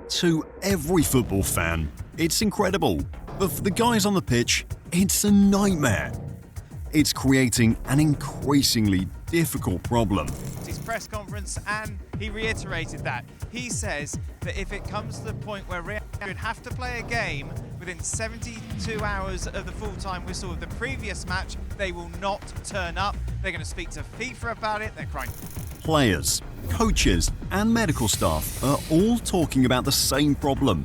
To every football fan, it's incredible, but for the guys on the pitch, it's a nightmare. It's creating an increasingly difficult problem. His press conference, and he reiterated that. He says that if it comes to the point where Real Madrid have to play a game within 72 hours of the full-time whistle of the previous match, they will not turn up. They're going to speak to FIFA about it. They're crying. Players, coaches, and medical staff are all talking about the same problem.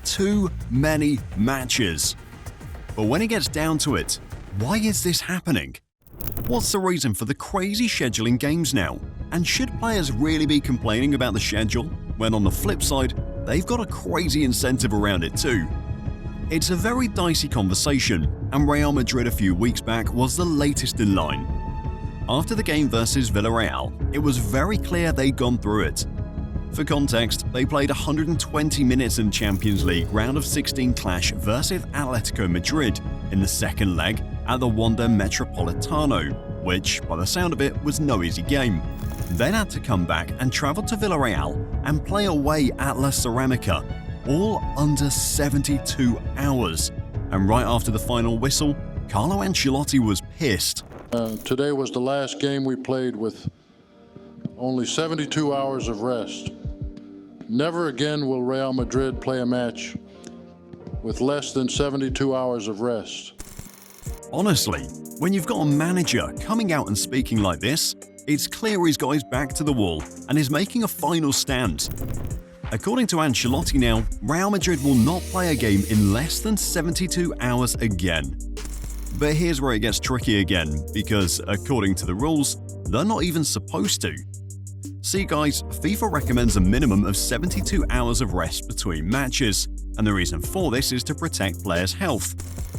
Too many matches. But when it gets down to it, why is this happening? What's the reason for the crazy scheduling games now? And should players really be complaining about the schedule when on the flip side, they've got a crazy incentive around it too? It's a very dicey conversation, and Real Madrid a few weeks back was the latest in line. After the game versus Villarreal, it was very clear they'd gone through it. For context, they played 120 minutes in Champions League round of 16 clash versus Atletico Madrid in the second leg at the Wanda Metropolitano, which, by the sound of it, was no easy game. Then had to come back and travel to Villarreal and play away at La Ceramica, all under 72 hours. And right after the final whistle, Carlo Ancelotti was pissed. Today was the last game we played with only 72 hours of rest. Never again will Real Madrid play a match with less than 72 hours of rest. Honestly, when you've got a manager coming out and speaking like this, it's clear he's got his back to the wall and is making a final stand. According to Ancelotti now, Real Madrid will not play a game in less than 72 hours again. But here's where it gets tricky again, because according to the rules, they're not even supposed to. See guys, FIFA recommends a minimum of 72 hours of rest between matches, and the reason for this is to protect players' health.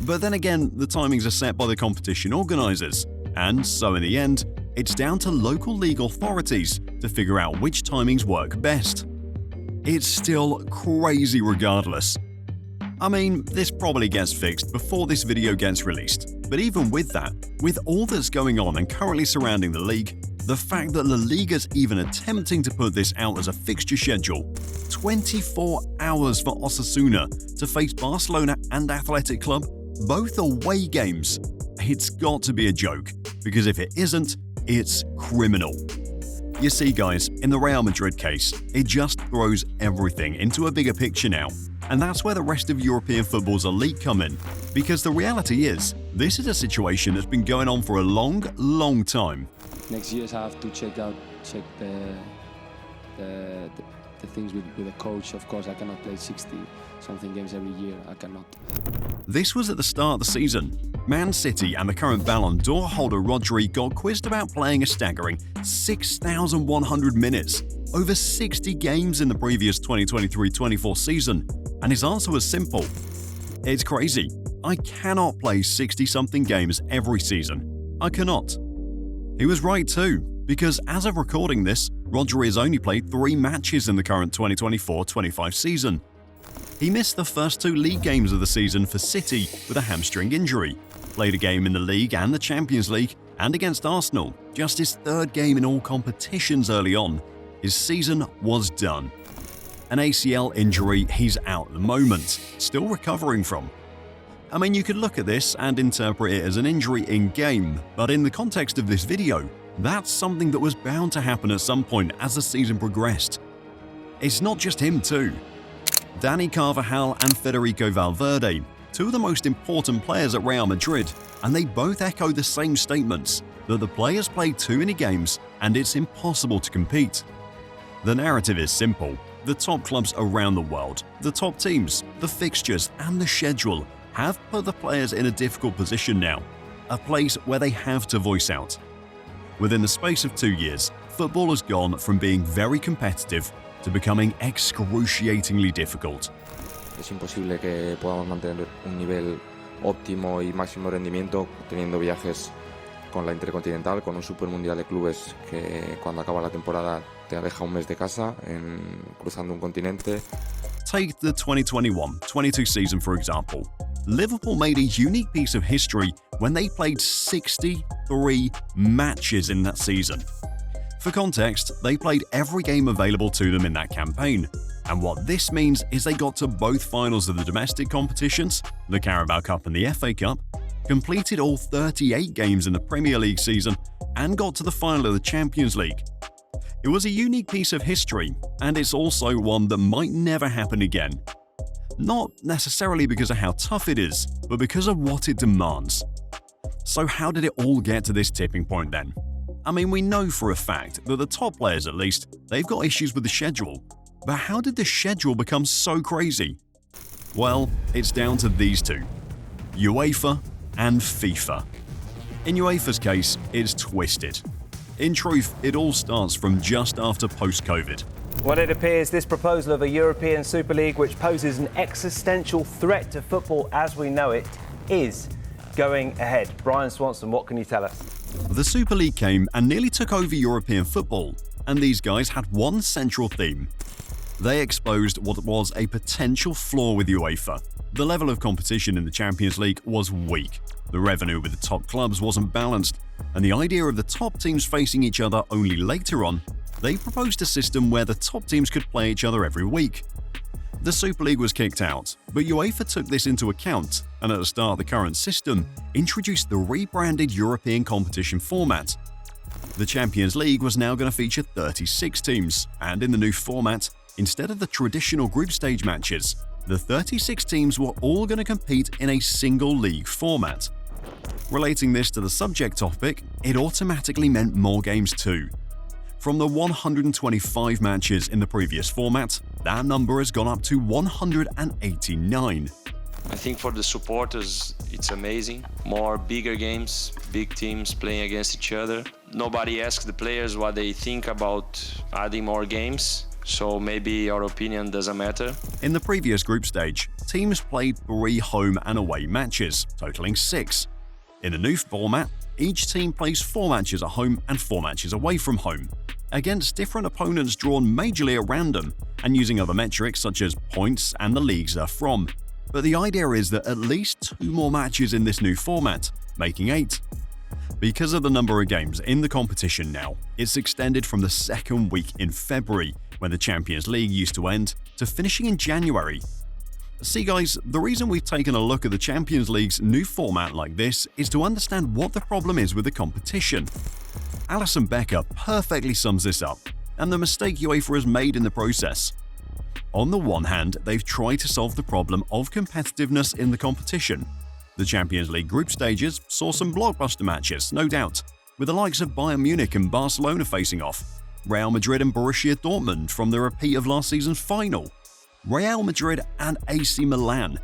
But then again, the timings are set by the competition organisers, and so in the end, it's down to local league authorities to figure out which timings work best. It's still crazy regardless. I mean, this probably gets fixed before this video gets released, but even with that, with all that's going on and currently surrounding the league, the fact that La Liga's even attempting to put this out as a fixture schedule, 24 hours for Osasuna to face Barcelona and Athletic Club, both away games, it's got to be a joke, because if it isn't, it's criminal. You see guys, in the Real Madrid case, it just throws everything into a bigger picture now. And that's where the rest of European football's elite come in. Because the reality is, this is a situation that's been going on for a long time. Next year I have to check the things with the coach. Of course, I cannot play 60-something games every year. I cannot. This was at the start of the season. Man City and the current Ballon d'Or holder Rodri got quizzed about playing a staggering 6,100 minutes, over 60 games in the previous 2023-24 season, and his answer was simple. It's crazy. I cannot play 60-something games every season. I cannot. He was right too, because as of recording this, Rodri has only played 3 matches in the current 2024-25 season. He missed the first 2 league games of the season for City with a hamstring injury, played a game in the league and the Champions League, and against Arsenal, just his 3rd game in all competitions early on. His season was done. An ACL injury he's out at the moment, still recovering from. I mean, you could look at this and interpret it as an injury in-game, but in the context of this video, that's something that was bound to happen at some point as the season progressed. It's not just him too. Dani Carvajal and Federico Valverde, 2 of the most important players at Real Madrid, and they both echo the same statements, that the players play too many games and it's impossible to compete. The narrative is simple. The top clubs around the world, the top teams, the fixtures and the schedule have put the players in a difficult position now, a place where they have to voice out. Within the space of 2 years, football has gone from being very competitive to becoming excruciatingly difficult. Es imposible que podamos mantener un nivel óptimo y máximo rendimiento teniendo viajes con la intercontinental, con un supermundial de clubes que cuando acaba la temporada te aleja un mes de casa, cruzando un continente. Take the 2021-22 season for example. Liverpool made a unique piece of history when they played 63 matches in that season. For context, they played every game available to them in that campaign, And what this means is they got to both finals of the domestic competitions, the Carabao Cup and the FA Cup, completed all 38 games in the Premier League season, and got to the final of the Champions League. It was a unique piece of history, and it's also one that might never happen again. Not necessarily because of how tough it is, but because of what it demands. So how did it all get to this tipping point then? I mean, we know for a fact that the top players, at least, they've got issues with the schedule. But how did the schedule become so crazy? Well, it's down to these two: UEFA and FIFA. In UEFA's case, it's twisted. In truth, it all starts from just after post-COVID. Well, it appears this proposal of a European Super League, which poses an existential threat to football as we know it, is going ahead. Brian Swanson, what can you tell us? The Super League came and nearly took over European football, and these guys had one central theme. They exposed what was a potential flaw with UEFA. The level of competition in the Champions League was weak, the revenue with the top clubs wasn't balanced, and the idea of the top teams facing each other only later on, they proposed a system where the top teams could play each other every week. The Super League was kicked out, but UEFA took this into account and at the start of the current system, introduced the rebranded European competition format. The Champions League was now going to feature 36 teams, and in the new format, instead of the traditional group stage matches, the 36 teams were all going to compete in a single league format. Relating this to the subject topic, it automatically meant more games too. From the 125 matches in the previous format, that number has gone up to 189. I think for the supporters, it's amazing. More bigger games, big teams playing against each other. Nobody asks the players what they think about adding more games, so maybe our opinion doesn't matter. In the previous group stage, teams played 3 home and away matches, totaling 6. In the new format, each team plays 4 matches at home and 4 matches away from home, against different opponents drawn majorly at random and using other metrics such as points and the leagues they're from. But the idea is that at least 2 more matches in this new format, making 8. Because of the number of games in the competition now, it's extended from the second week in February, when the Champions League used to end, to finishing in January. See guys, the reason we've taken a look at the Champions League's new format like this is to understand what the problem is with the competition. Alisson Becker perfectly sums this up, and the mistake UEFA has made in the process. On the one hand, they've tried to solve the problem of competitiveness in the competition. The Champions League group stages saw some blockbuster matches, no doubt, with the likes of Bayern Munich and Barcelona facing off, Real Madrid and Borussia Dortmund from the repeat of last season's final, Real Madrid and AC Milan,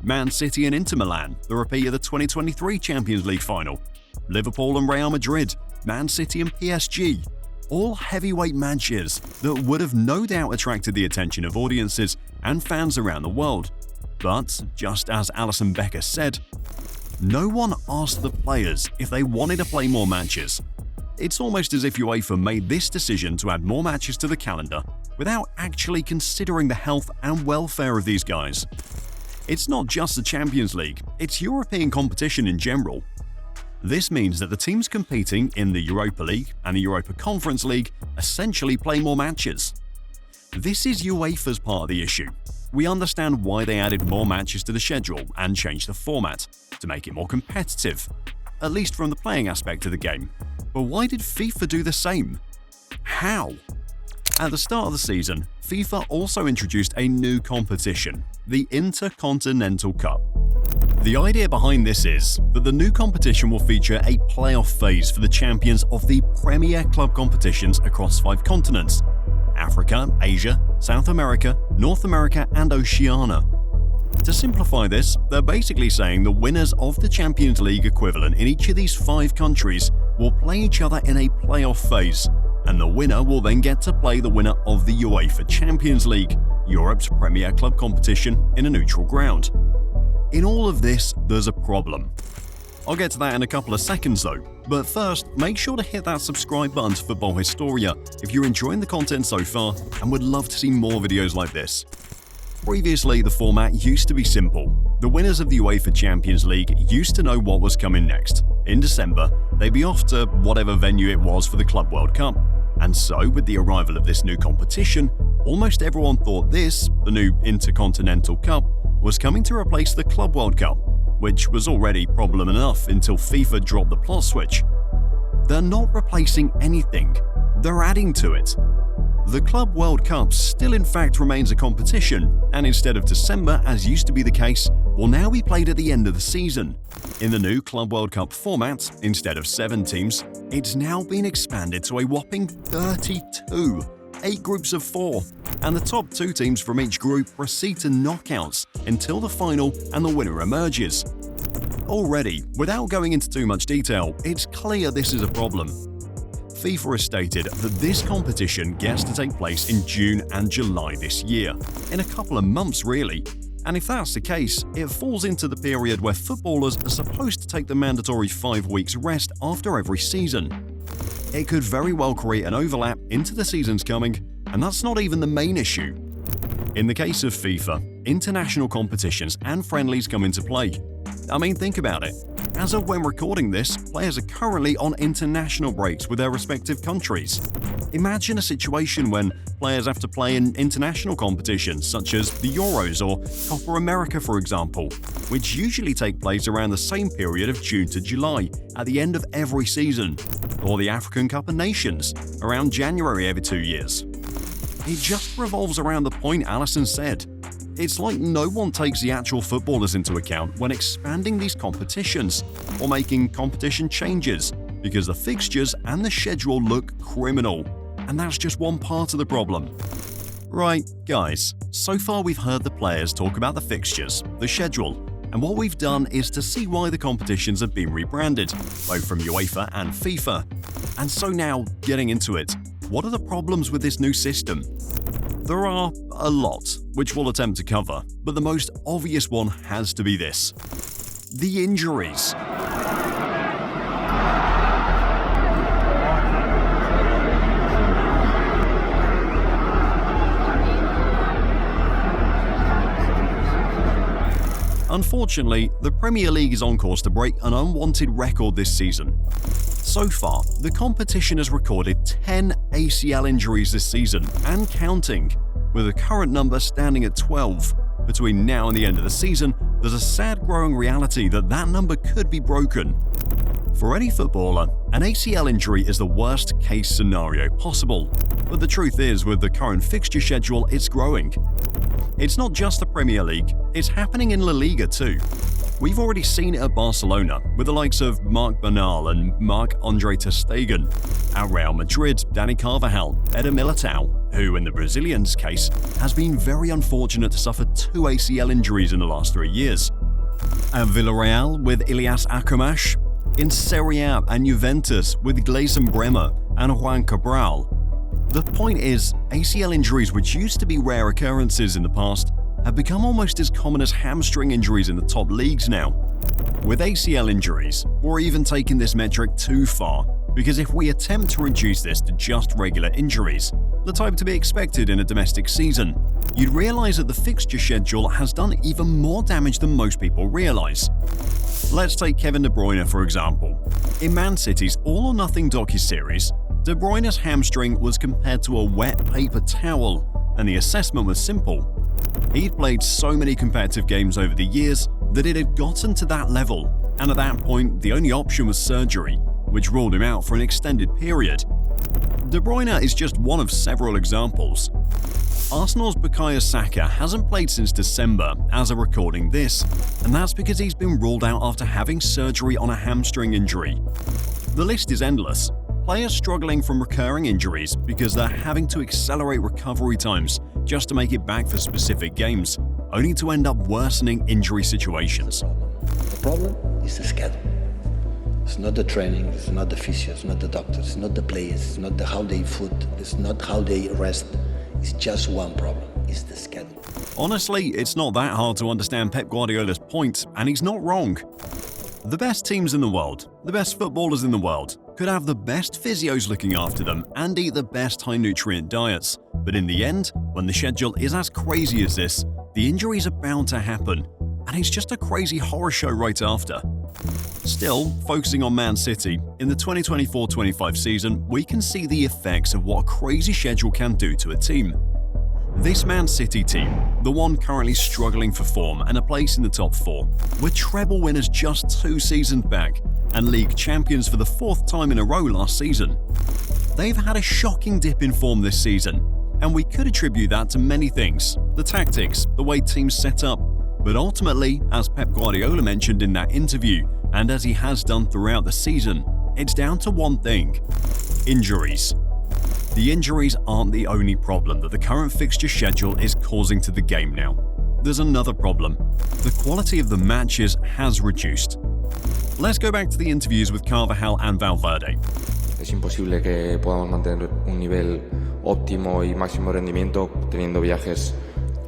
Man City and Inter Milan, the repeat of the 2023 Champions League final, Liverpool and Real Madrid, Man City and PSG, all heavyweight matches that would have no doubt attracted the attention of audiences and fans around the world. But, just as Alisson Becker said, no one asked the players if they wanted to play more matches. It's almost as if UEFA made this decision to add more matches to the calendar without actually considering the health and welfare of these guys. It's not just the Champions League, it's European competition in general. This means that the teams competing in the Europa League and the Europa Conference League essentially play more matches. This is UEFA's part of the issue. We understand why they added more matches to the schedule and changed the format to make it more competitive, at least from the playing aspect of the game. But why did FIFA do the same? How? At the start of the season, FIFA also introduced a new competition, the Intercontinental Cup. The idea behind this is that the new competition will feature a playoff phase for the champions of the premier club competitions across 5 continents: Africa, Asia, South America, North America, and Oceania. To simplify this, they're basically saying the winners of the Champions League equivalent in each of these 5 countries will play each other in a playoff phase, and the winner will then get to play the winner of the UEFA Champions League, Europe's premier club competition, in a neutral ground. In all of this, there's a problem. I'll get to that in a couple of seconds though, but first, make sure to hit that subscribe button to Football Historia if you're enjoying the content so far and would love to see more videos like this. Previously, the format used to be simple. The winners of the UEFA Champions League used to know what was coming next. In December, they'd be off to whatever venue it was for the Club World Cup. And so, with the arrival of this new competition, almost everyone thought this, the new Intercontinental Cup, was coming to replace the Club World Cup, which was already problem enough until FIFA dropped the plot switch. They're not replacing anything, they're adding to it. The Club World Cup still in fact remains a competition, and instead of December, as used to be the case, will now be played at the end of the season. In the new Club World Cup format, instead of 7 teams, it's now been expanded to a whopping 32, 8 groups of 4, and the top 2 teams from each group proceed to knockouts until the final and the winner emerges. Already, without going into too much detail, it's clear this is a problem. FIFA has stated that this competition gets to take place in June and July this year, in a couple of months really. And if that's the case, it falls into the period where footballers are supposed to take the mandatory 5 weeks rest after every season. It could very well create an overlap into the seasons coming, and that's not even the main issue. In the case of FIFA, international competitions and friendlies come into play. I mean, think about it. As of when recording this, players are currently on international breaks with their respective countries. Imagine a situation when players have to play in international competitions such as the Euros or Copa America, for example, which usually take place around the same period of June to July at the end of every season, or the African Cup of Nations around January every 2 years. It just revolves around the point Allison said. It's like no one takes the actual footballers into account when expanding these competitions or making competition changes, because the fixtures and the schedule look criminal, and that's just one part of the problem. Right, guys, so far we've heard the players talk about the fixtures, the schedule, and what we've done is to see why the competitions have been rebranded, both from UEFA and FIFA. And so now, getting into it, what are the problems with this new system? There are a lot, which we'll attempt to cover, but the most obvious one has to be this: the injuries. Unfortunately, the Premier League is on course to break an unwanted record this season. So far, the competition has recorded 10 ACL injuries this season, and counting, with the current number standing at 12. Between now and the end of the season, there's a sad growing reality that that number could be broken. For any footballer, an ACL injury is the worst case scenario possible, but the truth is, with the current fixture schedule, it's growing. It's not just the Premier League, it's happening in La Liga too. We've already seen it at Barcelona with the likes of Marc Bernal and Marc-Andre ter Stegen. At Real Madrid, Dani Carvajal, Eder Militao, who in the Brazilians' case has been very unfortunate to suffer 2 ACL injuries in the last 3 years. At Villarreal with Ilias Akamash, in Serie A and Juventus with Gleison Bremer and Juan Cabral. The point is, ACL injuries, which used to be rare occurrences in the past, have become almost as common as hamstring injuries in the top leagues now. With ACL injuries, we're even taking this metric too far, because if we attempt to reduce this to just regular injuries, the type to be expected in a domestic season, you'd realize that the fixture schedule has done even more damage than most people realize. Let's take Kevin De Bruyne for example. In Man City's all-or-nothing docu-series, De Bruyne's hamstring was compared to a wet paper towel, and the assessment was simple. He'd played so many competitive games over the years that it had gotten to that level, and at that point the only option was surgery, which ruled him out for an extended period. De Bruyne is just one of several examples. Arsenal's Bukayo Saka hasn't played since December as of recording this, and that's because he's been ruled out after having surgery on a hamstring injury. The list is endless. Players struggling from recurring injuries because they're having to accelerate recovery times just to make it back for specific games, only to end up worsening injury situations. The problem is the schedule. It's not the training, it's not the physio, it's not the doctors, it's not the players, it's not how they food, it's not how they rest. It's just one problem, it's the schedule. Honestly, it's not that hard to understand Pep Guardiola's point, and he's not wrong. The best teams in the world, the best footballers in the world, could have the best physios looking after them and eat the best high-nutrient diets. But in the end, when the schedule is as crazy as this, the injuries are bound to happen, and it's just a crazy horror show right after. Still, focusing on Man City, in the 2024-25 season, we can see the effects of what a crazy schedule can do to a team. This Man City team, the one currently struggling for form and a place in the top 4, were treble winners just 2 seasons back and league champions for the 4th time in a row last season. They've had a shocking dip in form this season, and we could attribute that to many things: the tactics, the way teams set up, but ultimately, as Pep Guardiola mentioned in that interview, and as he has done throughout the season, it's down to one thing: injuries. The injuries aren't the only problem that the current fixture schedule is causing to the game now. There's another problem. The quality of the matches has reduced. Let's go back to the interviews with Carvajal and Valverde. Es imposible que podamos mantener un nivel óptimo y máximo rendimiento teniendo viajes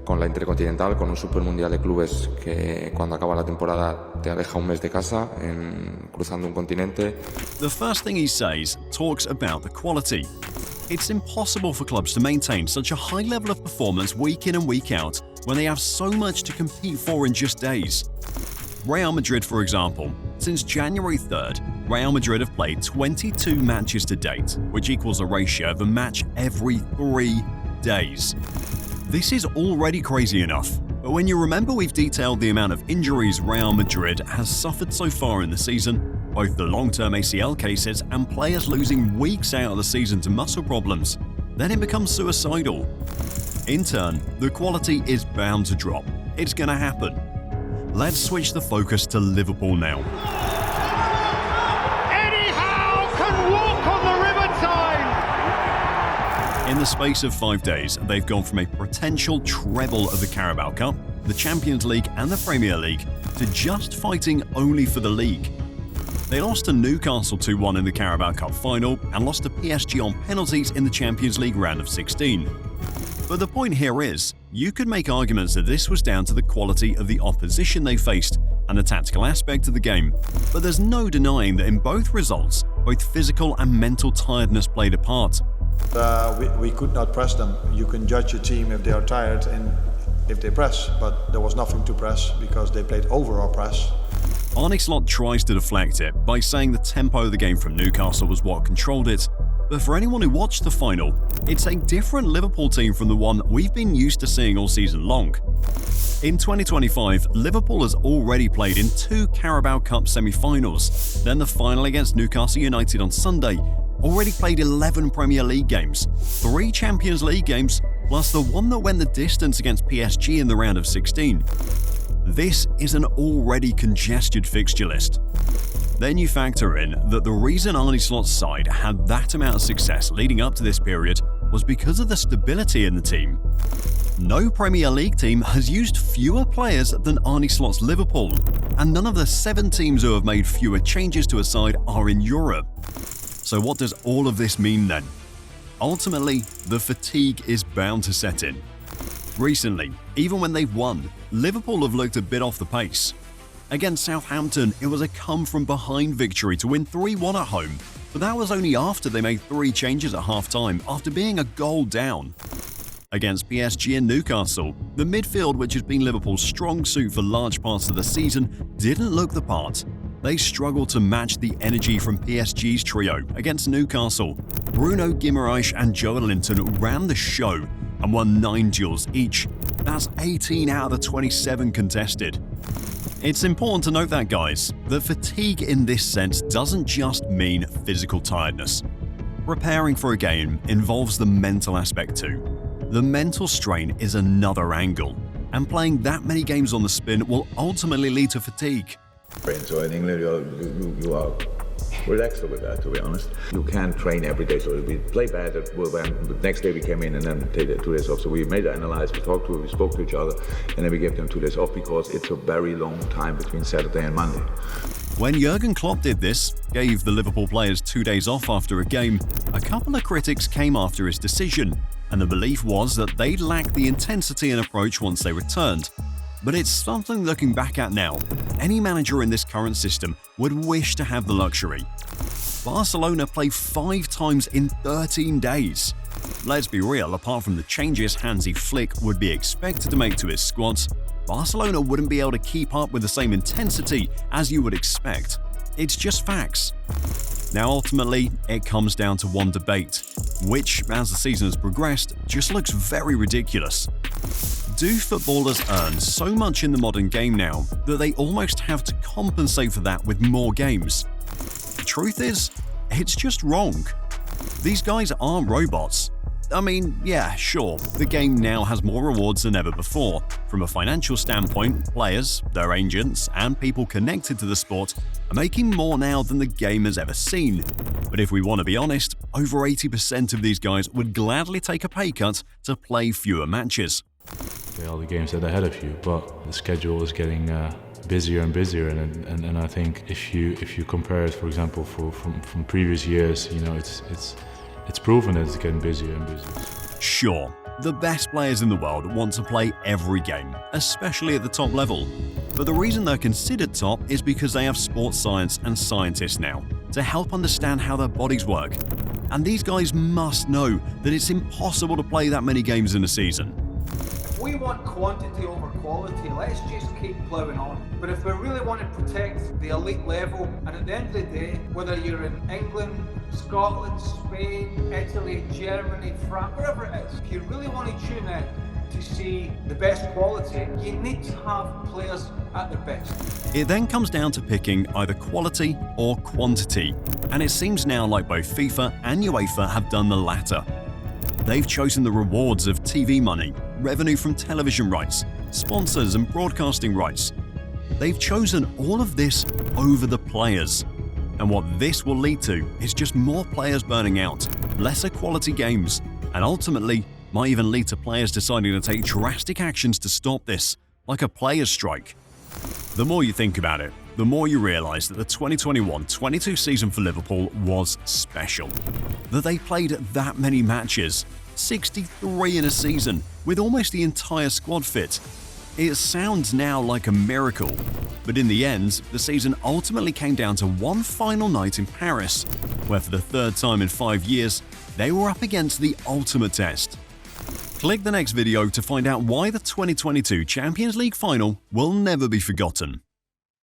con la intercontinental, con un supermundial de clubes que cuando acaba la temporada te aleja un mes de casa, cruzando un continente. The first thing he says talks about the quality. It's impossible for clubs to maintain such a high level of performance week in and week out when they have so much to compete for in just days. Real Madrid, for example, since January 3rd, Real Madrid have played 22 matches to date, which equals a ratio of a match every 3 days. This is already crazy enough, but when you remember we've detailed the amount of injuries Real Madrid has suffered so far in the season, both the long-term ACL cases and players losing weeks out of the season to muscle problems, then it becomes suicidal. In turn, the quality is bound to drop. It's gonna happen. Let's switch the focus to Liverpool now. Eddie Howe can walk on the river Tyne! In the space of 5 days, they've gone from a potential treble of the Carabao Cup, the Champions League and the Premier League to just fighting only for the league. They lost to Newcastle 2-1 in the Carabao Cup final and lost to PSG on penalties in the Champions League round of 16. But the point here is, you could make arguments that this was down to the quality of the opposition they faced and the tactical aspect of the game, but there's no denying that in both results, both physical and mental tiredness played a part. We could not press them. You can judge a team if they are tired and if they press, but there was nothing to press because they played over our press. Arne Slot tries to deflect it by saying the tempo of the game from Newcastle was what controlled it, but for anyone who watched the final, it's a different Liverpool team from the one we've been used to seeing all season long. In 2025, Liverpool has already played in 2 Carabao Cup semi-finals, then the final against Newcastle United on Sunday, already played 11 Premier League games, 3 Champions League games, plus the one that went the distance against PSG in the round of 16. This is an already congested fixture list. Then you factor in that the reason Arne Slot's side had that amount of success leading up to this period was because of the stability in the team. No Premier League team has used fewer players than Arne Slot's Liverpool, and none of the 7 teams who have made fewer changes to a side are in Europe. So what does all of this mean then? Ultimately, the fatigue is bound to set in. Recently, even when they've won, Liverpool have looked a bit off the pace. Against Southampton, it was a come-from-behind victory to win 3-1 at home, but that was only after they made 3 changes at half-time after being a goal down. Against PSG and Newcastle, the midfield, which has been Liverpool's strong suit for large parts of the season, didn't look the part. They struggled to match the energy from PSG's trio against Newcastle. Bruno Guimaraes and Joelinton ran the show and won 9 duels each. That's 18 out of the 27 contested. It's important to note that, guys, that fatigue in this sense doesn't just mean physical tiredness. Preparing for a game involves the mental aspect too. The mental strain is another angle, and playing that many games on the spin will ultimately lead to fatigue. So in England, you are relaxed with that, to be honest. You can't train every day, so we play bad. The next day we came in and then take 2 days off. So we made the analysis, we spoke to each other, and then we gave them 2 days off because it's a very long time between Saturday and Monday. When Jurgen Klopp did this, gave the Liverpool players 2 days off after a game, a couple of critics came after his decision, and the belief was that they'd lack the intensity and approach once they returned. But it's something looking back at now. Any manager in this current system would wish to have the luxury. Barcelona play 5 times in 13 days. Let's be real, apart from the changes Hansi Flick would be expected to make to his squads, Barcelona wouldn't be able to keep up with the same intensity as you would expect. It's just facts. Now ultimately, it comes down to one debate, which, as the season has progressed, just looks very ridiculous. Do footballers earn so much in the modern game now that they almost have to compensate for that with more games? The truth is, it's just wrong. These guys aren't robots. I mean, yeah, sure, the game now has more rewards than ever before. From a financial standpoint, players, their agents, and people connected to the sport are making more now than the game has ever seen. But if we want to be honest, over 80% of these guys would gladly take a pay cut to play fewer matches. All the games that are ahead of you, but the schedule is getting busier and busier, and I think if you compare it, for example, from previous years, you know, it's proven that it's getting busier and busier. Sure, the best players in the world want to play every game, especially at the top level. But the reason they're considered top is because they have sports science and scientists now to help understand how their bodies work. And these guys must know that it's impossible to play that many games in a season. If we want quantity over quality, let's just keep ploughing on. But if we really want to protect the elite level, and at the end of the day, whether you're in England, Scotland, Spain, Italy, Germany, France, wherever it is, if you really want to tune in to see the best quality, you need to have players at their best. It then comes down to picking either quality or quantity, and it seems now like both FIFA and UEFA have done the latter. They've chosen the rewards of TV money, revenue from television rights, sponsors and broadcasting rights. They've chosen all of this over the players. And what this will lead to is just more players burning out, lesser quality games, and ultimately might even lead to players deciding to take drastic actions to stop this, like a players' strike. The more you think about it, the more you realise that the 2021-22 season for Liverpool was special. That they played that many matches, 63 in a season, with almost the entire squad fit. It sounds now like a miracle, but in the end, the season ultimately came down to one final night in Paris, where for the third time in 5 years, they were up against the ultimate test. Click the next video to find out why the 2022 Champions League final will never be forgotten.